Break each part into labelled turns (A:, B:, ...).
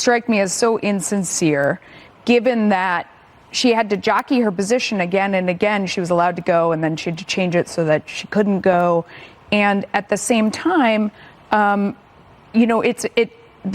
A: strike me as so insincere, given that she had to jockey her position again and again. She was allowed to go, and then she had to change it so that she couldn't go. And at the same time, the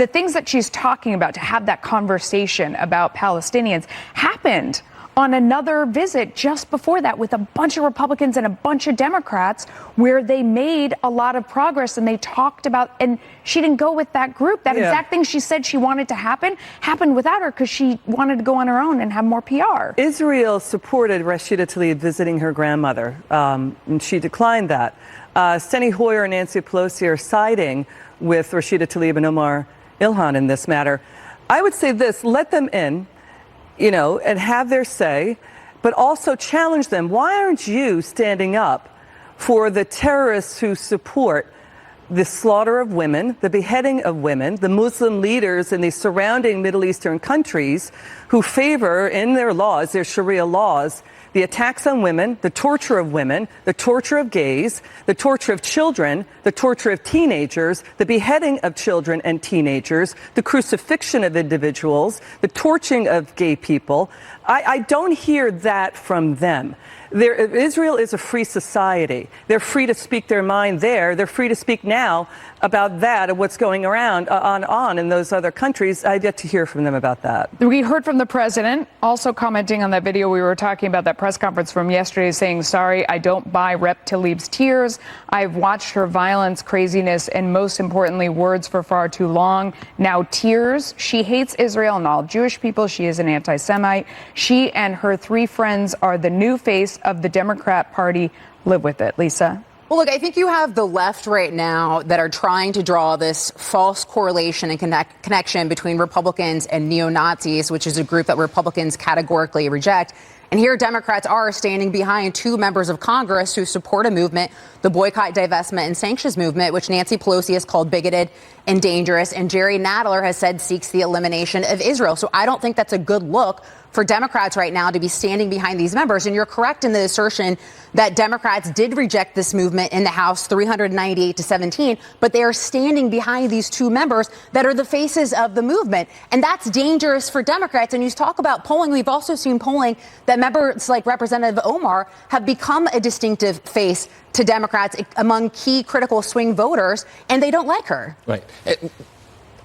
A: things that she's talking about, to have that conversation about Palestinians, happened on another visit just before that with a bunch of Republicans and a bunch of Democrats, where they made a lot of progress and they talked about, and she didn't go with that group. That exact thing she said she wanted to happen happened without her, because she wanted to go on her own and have more PR.
B: Israel supported Rashida Tlaib visiting her grandmother, and she declined that. Steny Hoyer and Nancy Pelosi are siding with Rashida Tlaib and Omar Ilhan in this matter. I would say this: let them in, and have their say, but also challenge them. Why aren't you standing up for the terrorists who support the slaughter of women, the beheading of women, the Muslim leaders in the surrounding Middle Eastern countries who favor, in their laws, their Sharia laws, the attacks on women, the torture of women, the torture of gays, the torture of children, the torture of teenagers, the beheading of children and teenagers, the crucifixion of individuals, the torching of gay people? I don't hear that from them. Israel is a free society. They're free to speak their mind there. They're free to speak now about that and what's going around on in those other countries. I've yet to hear from them about that.
A: We heard from the president also commenting on that video we were talking about, that press conference from yesterday, saying, sorry, I don't buy Rep. Tlaib's tears. I've watched her violence, craziness, and most importantly, words for far too long. Now tears. She hates Israel and all Jewish people. She is an anti-Semite. She and her 3 friends are the new face of the Democrat Party. Live with it. Lisa?
C: Well, look, I think you have the left right now that are trying to draw this false correlation and connection between Republicans and neo-Nazis, which is a group that Republicans categorically reject. And here Democrats are standing behind 2 members of Congress who support a movement, the boycott, divestment, and sanctions movement, which Nancy Pelosi has called bigoted and dangerous, and Jerry Nadler has said seeks the elimination of Israel. So I don't think that's a good look for Democrats right now to be standing behind these members. And you're correct in the assertion that Democrats did reject this movement in the House 398 to 17, but they are standing behind these 2 members that are the faces of the movement. And that's dangerous for Democrats. And you talk about polling. We've also seen polling that members like Representative Omar have become a distinctive face to Democrats among key critical swing voters, and they don't like her.
D: Right.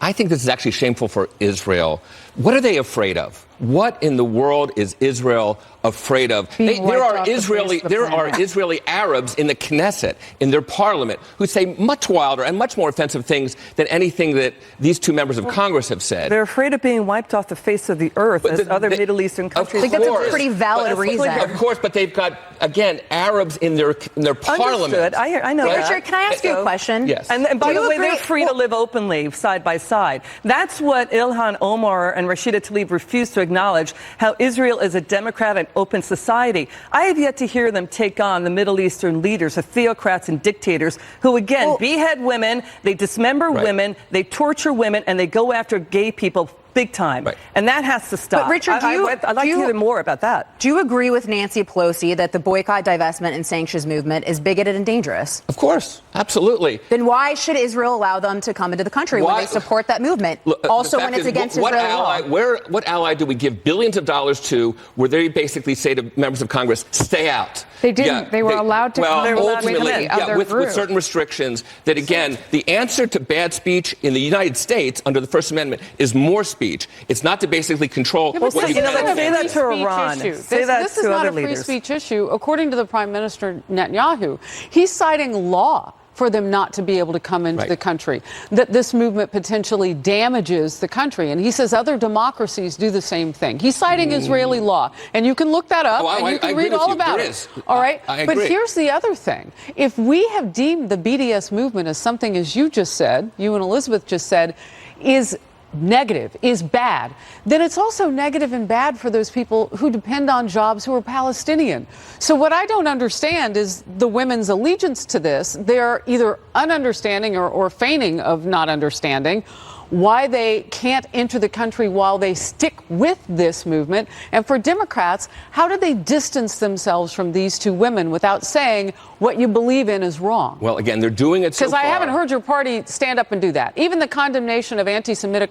D: I think this is actually shameful for Israel. What are they afraid of? What in the world is Israel afraid of? There are Israeli Arabs in the Knesset, in their parliament, who say much wilder and much more offensive things than anything that these 2 members of Congress have said.
B: They're afraid of being wiped off the face of the earth as other Middle Eastern countries.
C: I think that's a pretty valid reason.
D: Of course, but they've got, again, Arabs in their parliament.
B: Understood. I know that.
C: Richard, can I ask you a question?
D: Yes.
B: And by the way, they're free to live openly side by side. That's what Ilhan Omar and Rashida Tlaib refuse to acknowledge, how Israel is a democratic, open society. I have yet to hear them take on the Middle Eastern leaders, the theocrats and dictators who, again, behead women, they dismember women, they torture women, and they go after gay people big time. Right. And that has to stop.
C: But Richard,
B: I'd like to hear more about that.
C: Do you agree with Nancy Pelosi that the boycott, divestment, and sanctions movement is bigoted and dangerous?
D: Of course. Absolutely.
C: Then why should Israel allow them to come into the country when they support that movement? Also when it's against Israeli law.
D: What ally do we give billions of dollars to where they basically say to members of Congress, stay out?
A: They didn't. They were allowed to come
D: ultimately, with certain restrictions that, again, the answer to bad speech in the United States under the First Amendment is more speech. It's not to basically control what you
B: say that to Iran. Say that
E: this
B: to
E: is not
B: other
E: a free
B: leaders.
E: speech issue. According to the Prime Minister Netanyahu, he's citing law for them not to be able to come into the country, that this movement potentially damages the country. And he says other democracies do the same thing. He's citing Israeli law. And you can look that up and you can read all about it. All right. But here's the other thing. If we have deemed the BDS movement as something, as you just said, you and Elizabeth just said, is negative, is bad, then it's also negative and bad for those people who depend on jobs who are Palestinian. So what I don't understand is the women's allegiance to this. They're either ununderstanding or feigning of not understanding why they can't enter the country while they stick with this movement. And for Democrats, how do they distance themselves from these two women without saying what you believe in is wrong?
D: Well, again, they're doing it so
E: because I haven't heard your party stand up and do that. Even the condemnation of anti-Semitic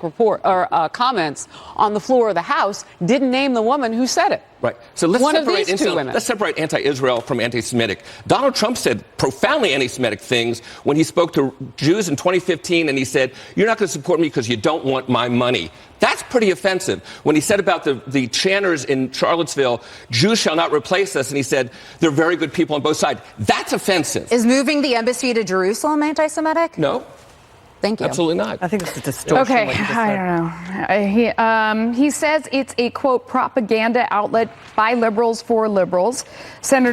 E: comments on the floor of the House didn't name the woman who said it.
D: Right. So let's
E: let's
D: separate anti-Israel from anti-Semitic. Donald Trump said profoundly anti-Semitic things when he spoke to Jews in 2015, and he said, "You're not going to support me because you don't want my money." That's pretty offensive. When he said about the chanters in Charlottesville, "Jews shall not replace us," and he said, "They're very good people on both sides." That's offensive.
C: Is moving the embassy to Jerusalem anti-Semitic?
D: No.
C: Thank you.
D: Absolutely not.
B: I think it's a distortion.
A: Okay, I don't know. He says it's a, quote, propaganda outlet by liberals for liberals. Senator